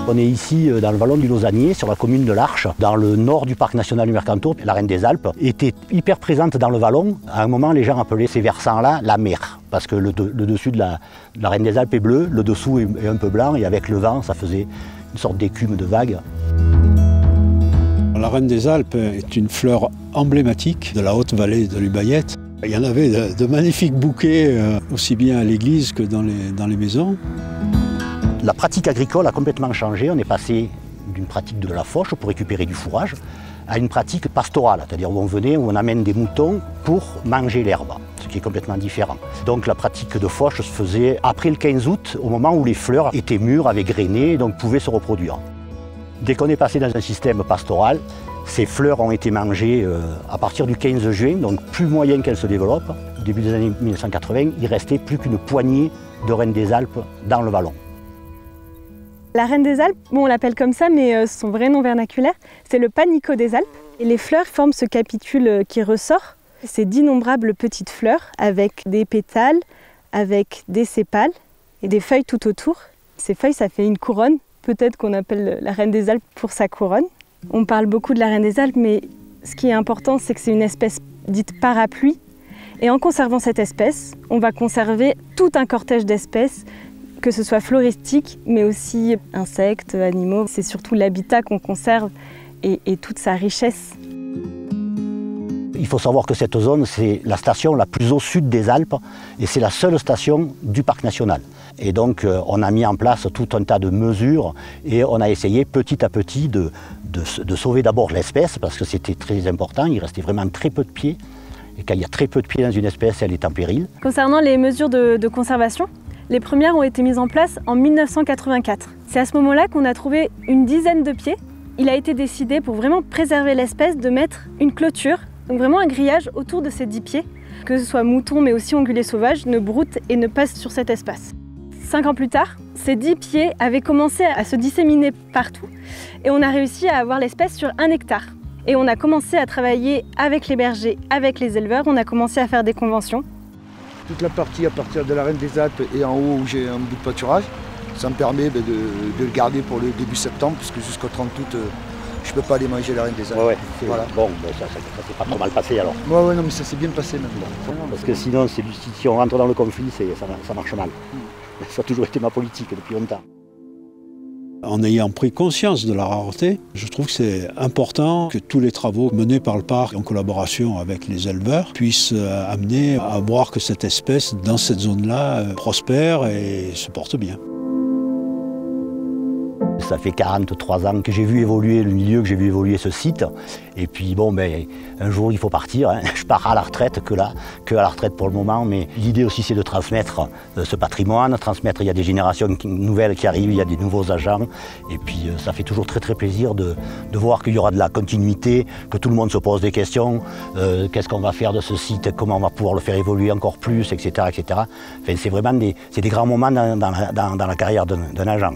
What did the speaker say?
On est ici dans le vallon du Lausannier, sur la commune de l'Arche, dans le nord du parc national du Mercantour. La Reine des Alpes était hyper présente dans le vallon. À un moment, les gens appelaient ces versants-là la mer, parce que le dessus de la Reine des Alpes est bleu, le dessous est un peu blanc, et avec le vent, ça faisait une sorte d'écume de vagues. La Reine des Alpes est une fleur emblématique de la haute vallée de l'Ubayette. Il y en avait de magnifiques bouquets, aussi bien à l'église que dans les maisons. La pratique agricole a complètement changé. On est passé d'une pratique de la fauche pour récupérer du fourrage à une pratique pastorale, c'est-à-dire où on amène des moutons pour manger l'herbe, ce qui est complètement différent. Donc la pratique de fauche se faisait après le 15 août, au moment où les fleurs étaient mûres, avaient grainé et donc pouvaient se reproduire. Dès qu'on est passé dans un système pastoral, ces fleurs ont été mangées à partir du 15 juin, donc plus moyen qu'elles se développent. Au début des années 1980, il ne restait plus qu'une poignée de reines des Alpes dans le vallon. La Reine des Alpes, on l'appelle comme ça, mais son vrai nom vernaculaire, c'est le panicaut des Alpes. Et les fleurs forment ce capitule qui ressort. C'est d'innombrables petites fleurs avec des pétales, avec des sépales et des feuilles tout autour. Ces feuilles, ça fait une couronne. Peut-être qu'on appelle la Reine des Alpes pour sa couronne. On parle beaucoup de la Reine des Alpes, mais ce qui est important, c'est que c'est une espèce dite parapluie. Et en conservant cette espèce, on va conserver tout un cortège d'espèces, que ce soit floristique, mais aussi insectes, animaux. C'est surtout l'habitat qu'on conserve et toute sa richesse. Il faut savoir que cette zone, c'est la station la plus au sud des Alpes et c'est la seule station du parc national. Et donc on a mis en place tout un tas de mesures et on a essayé petit à petit de sauver d'abord l'espèce parce que c'était très important, il restait vraiment très peu de pieds. Et quand il y a très peu de pieds dans une espèce, elle est en péril. Concernant les mesures de conservation, les premières ont été mises en place en 1984. C'est à ce moment-là qu'on a trouvé une dizaine de pieds. Il a été décidé, pour vraiment préserver l'espèce, de mettre une clôture, donc vraiment un grillage autour de ces 10 pieds, que ce soit moutons mais aussi ongulés sauvages, ne broutent et ne passent sur cet espace. 5 ans plus tard, ces 10 pieds avaient commencé à se disséminer partout et on a réussi à avoir l'espèce sur 1 hectare. Et on a commencé à travailler avec les bergers, avec les éleveurs, on a commencé à faire des conventions. Toute la partie à partir de la Reine des Alpes et en haut où j'ai un bout de pâturage, ça me permet de le garder pour le début septembre, puisque jusqu'au 30 août, je ne peux pas aller manger la Reine des Alpes. Ouais, voilà. Bon, ça s'est pas trop mal passé alors. Ouais, non, mais ça s'est bien passé maintenant. Parce que sinon, si on rentre dans le conflit, ça marche mal. Ça a toujours été ma politique depuis longtemps. En ayant pris conscience de la rareté, je trouve que c'est important que tous les travaux menés par le parc en collaboration avec les éleveurs puissent amener à voir que cette espèce, dans cette zone-là, prospère et se porte bien. Ça fait 43 ans que j'ai vu évoluer le milieu, que j'ai vu évoluer ce site. Et puis bon, un jour il faut partir. Hein. Je pars à la retraite que à la retraite pour le moment. Mais l'idée aussi c'est de transmettre ce patrimoine, il y a des générations nouvelles qui arrivent, il y a des nouveaux agents. Et puis ça fait toujours très plaisir de voir qu'il y aura de la continuité, que tout le monde se pose des questions. Qu'est-ce qu'on va faire de ce site, comment on va pouvoir le faire évoluer encore plus, etc. etc. Enfin, c'est vraiment des grands moments dans la carrière d'un agent.